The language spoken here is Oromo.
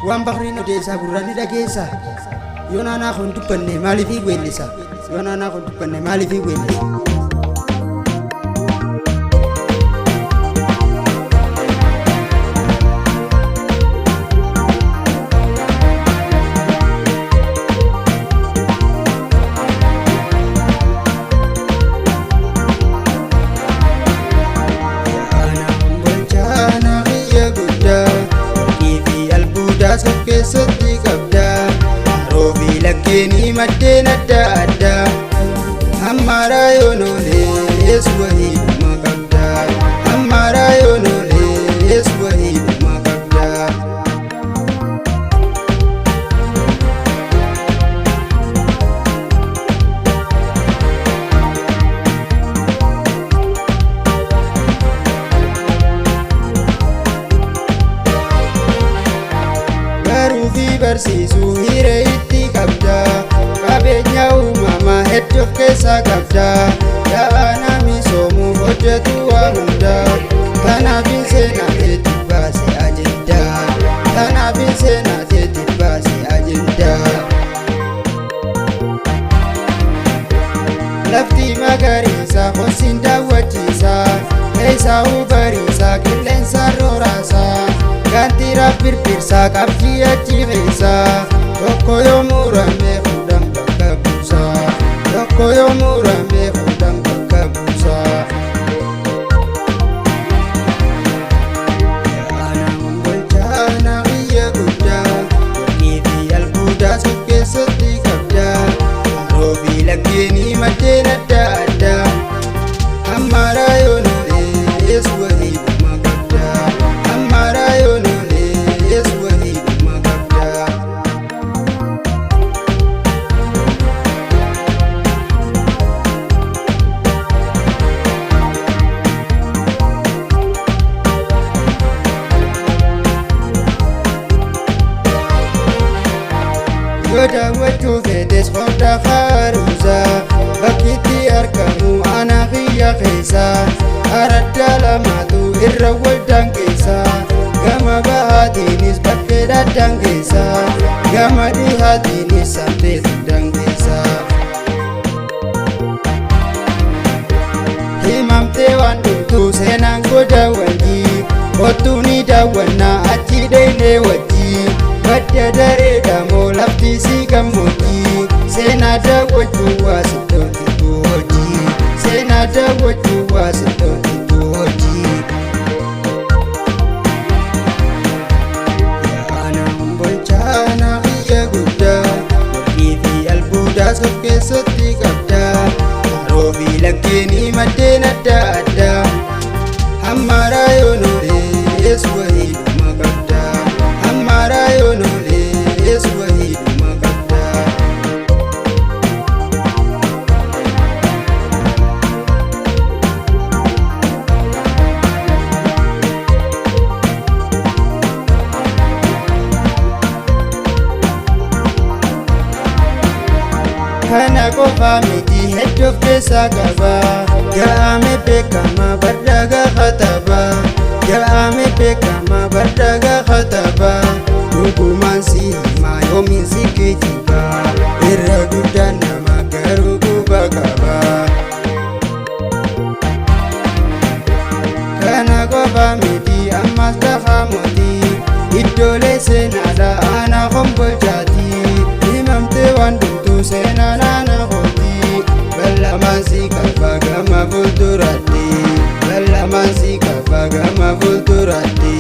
Waan bakriin odeessaa gurraan dhageessa. Yoo naannaa kun dubbanne maaliif weellisa? Yoo naannaa kun dubbanne maaliif weellisa? Keessatti qabda roobi lakkeenii maddeen adda addaa ammaraa yoonoolees wahiidhuma qabda ammaraa yoonoolees wahiidhuma qabda. Barsiisuu hiree itti qabda qabeenya uumamaa hedduu of keessaa qabda yaa'ana misoomuu hojjetu waa hunda kanaaf seenaa keetti baase ajenda kanaaf seenaa keetti baase ajenda. Lafti magariisa hoosiin daawwachiisa keessaa bariisa qilleensa rooraasa. Gantira birbirsa qabdii achi keessa tokko yoo murame fuudhan bakka buusa tokko yoo murame fuudhan bakka buusa. Yaanaan golchaana biyya guddaa warqii fi albuudaas of keessatti qabda roobi lakkeenii maddeen adda addaa ammaraa yoonoolees wahiidhuma qabda ammaraa yoonoolees wahiidhuma qabda. Yoo daawwachuu feetes hodha haaromsa bakkitti argamu ana biyya keessa aradda lamaatu irra wal dangeessa gama bahaatiinis bakkeedha dangeessa gama dhihaatiinis samteetu dangeessa. Himamtee waan dhumtu seenaan goda wajjii kottuu ni daawwanna achi deemnee wajjii badda dareedha moo lafti si gammoojjii seenaa daawwachuu waa siddootitu hojii seenaa daawwachuu waa siddootitu hojii. Yaanaan golchaana biyya guddaa warqii fi albuudaas of keessatti qabda roobi lakkeenii maddeen adda addaa ammaraa yoonoolees wahiidhuma qabda ammaraa yoonoolees wahiidhuma qabda. Kana qofa miti hedduu of keessaa qaba ga'ame beekama badda gaafataba ga'ame beekama badda gaafataba dhugumaan si himaa yoomiin si geejjiba irra guddaa nama garuu quba qaba. Kana qofa miti ammas tafa mootii iddoolee seenaadha ana hombolchaati himamtee waan dhumtu seenaa naana hooti ballamaan si qaba gama fuulduraatti ballamaan si qaba gama fuulduraatti.